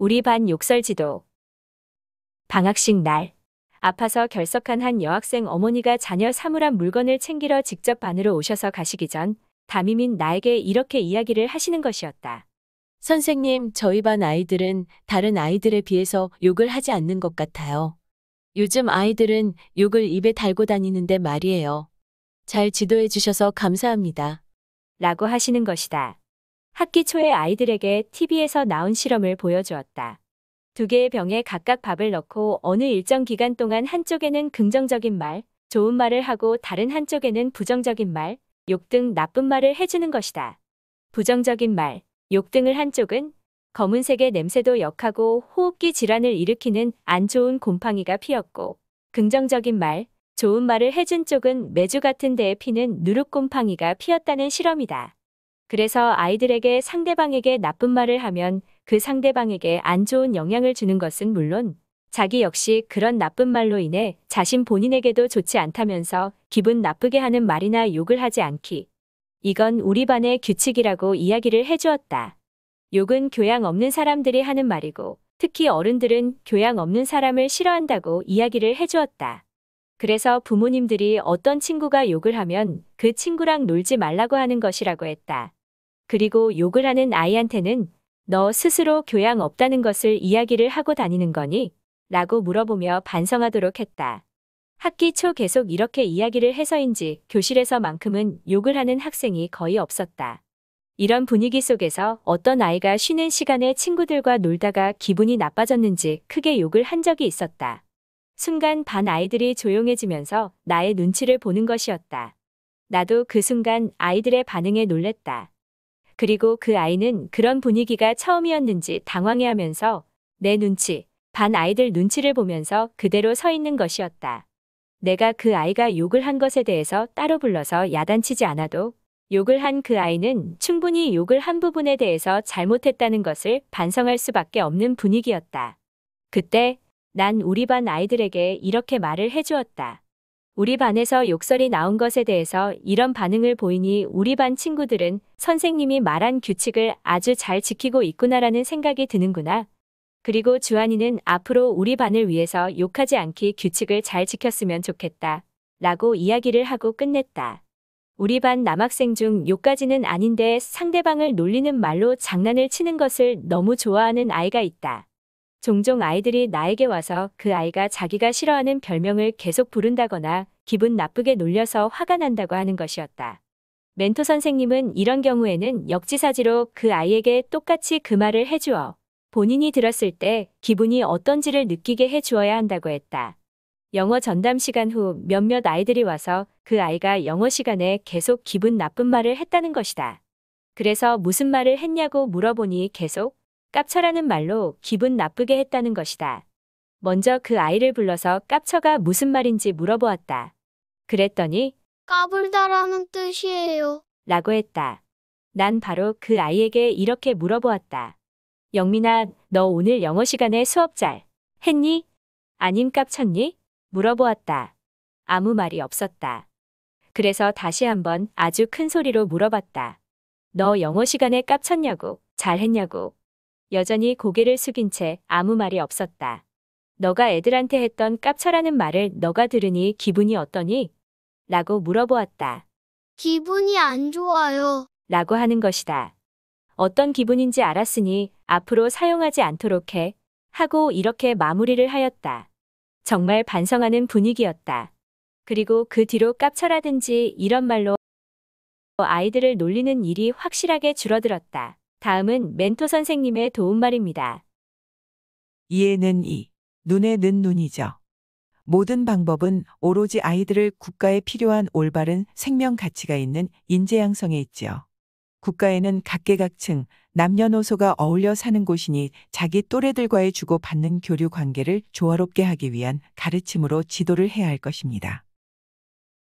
우리 반 욕설지도. 방학식 날. 아파서 결석한 한 여학생 어머니가 자녀 사물함 물건을 챙기러 직접 반으로 오셔서 가시기 전 담임인 나에게 이렇게 이야기를 하시는 것이었다. 선생님, 저희 반 아이들은 다른 아이들에 비해서 욕을 하지 않는 것 같아요. 요즘 아이들은 욕을 입에 달고 다니는데 말이에요. 잘 지도해 주셔서 감사합니다. 라고 하시는 것이다. 학기 초에 아이들에게 TV에서 나온 실험을 보여주었다. 두 개의 병에 각각 밥을 넣고 어느 일정 기간 동안 한쪽에는 긍정적인 말, 좋은 말을 하고 다른 한쪽에는 부정적인 말, 욕 등 나쁜 말을 해주는 것이다. 부정적인 말, 욕 등을 한 쪽은 검은색의 냄새도 역하고 호흡기 질환을 일으키는 안 좋은 곰팡이가 피었고, 긍정적인 말, 좋은 말을 해준 쪽은 매주 같은 데에 피는 누룩곰팡이가 피었다는 실험이다. 그래서 아이들에게 상대방에게 나쁜 말을 하면 그 상대방에게 안 좋은 영향을 주는 것은 물론 자기 역시 그런 나쁜 말로 인해 자신 본인에게도 좋지 않다면서 기분 나쁘게 하는 말이나 욕을 하지 않기. 이건 우리 반의 규칙이라고 이야기를 해주었다. 욕은 교양 없는 사람들이 하는 말이고 특히 어른들은 교양 없는 사람을 싫어한다고 이야기를 해주었다. 그래서 부모님들이 어떤 친구가 욕을 하면 그 친구랑 놀지 말라고 하는 것이라고 했다. 그리고 욕을 하는 아이한테는 너 스스로 교양 없다는 것을 이야기를 하고 다니는 거니? 라고 물어보며 반성하도록 했다. 학기 초 계속 이렇게 이야기를 해서인지 교실에서만큼은 욕을 하는 학생이 거의 없었다. 이런 분위기 속에서 어떤 아이가 쉬는 시간에 친구들과 놀다가 기분이 나빠졌는지 크게 욕을 한 적이 있었다. 순간 반 아이들이 조용해지면서 나의 눈치를 보는 것이었다. 나도 그 순간 아이들의 반응에 놀랬다. 그리고 그 아이는 그런 분위기가 처음이었는지 당황해하면서 내 눈치, 반 아이들 눈치를 보면서 그대로 서 있는 것이었다. 내가 그 아이가 욕을 한 것에 대해서 따로 불러서 야단치지 않아도 욕을 한 그 아이는 충분히 욕을 한 부분에 대해서 잘못했다는 것을 반성할 수밖에 없는 분위기였다. 그때 난 우리 반 아이들에게 이렇게 말을 해주었다. 우리 반에서 욕설이 나온 것에 대해서 이런 반응을 보이니 우리 반 친구들은 선생님이 말한 규칙을 아주 잘 지키고 있구나라는 생각이 드는구나. 그리고 주한이는 앞으로 우리 반을 위해서 욕하지 않기 규칙을 잘 지켰으면 좋겠다. 라고 이야기를 하고 끝냈다. 우리 반 남학생 중 욕까지는 아닌데 상대방을 놀리는 말로 장난을 치는 것을 너무 좋아하는 아이가 있다. 종종 아이들이 나에게 와서 그 아이가 자기가 싫어하는 별명을 계속 부른다거나 기분 나쁘게 놀려서 화가 난다고 하는 것이었다. 멘토 선생님은 이런 경우에는 역지사지로 그 아이에게 똑같이 그 말을 해주어 본인이 들었을 때 기분이 어떤지를 느끼게 해주어야 한다고 했다. 영어 전담 시간 후 몇몇 아이들이 와서 그 아이가 영어 시간에 계속 기분 나쁜 말을 했다는 것이다. 그래서 무슨 말을 했냐고 물어보니 계속 깝쳐라는 말로 기분 나쁘게 했다는 것이다. 먼저 그 아이를 불러서 깝쳐가 무슨 말인지 물어보았다. 그랬더니 까불다라는 뜻이에요. 라고 했다. 난 바로 그 아이에게 이렇게 물어보았다. 영민아, 너 오늘 영어 시간에 수업 잘 했니? 아님 깝쳤니? 물어보았다. 아무 말이 없었다. 그래서 다시 한번 아주 큰 소리로 물어봤다. 너 영어 시간에 깝쳤냐고, 잘했냐고. 여전히 고개를 숙인 채 아무 말이 없었다. 너가 애들한테 했던 깝쳐라는 말을 너가 들으니 기분이 어떠니? 라고 물어보았다. 기분이 안 좋아요. 라고 하는 것이다. 어떤 기분인지 알았으니 앞으로 사용하지 않도록 해. 하고 이렇게 마무리를 하였다. 정말 반성하는 분위기였다. 그리고 그 뒤로 깝쳐라든지 이런 말로 아이들을 놀리는 일이 확실하게 줄어들었다. 다음은 멘토 선생님의 도움말입니다. 이에는 이, 눈에는 눈이죠. 모든 방법은 오로지 아이들을 국가에 필요한 올바른 생명 가치가 있는 인재 양성에 있지요. 국가에는 각계각층, 남녀노소가 어울려 사는 곳이니 자기 또래들과의 주고받는 교류 관계를 조화롭게 하기 위한 가르침으로 지도를 해야 할 것입니다.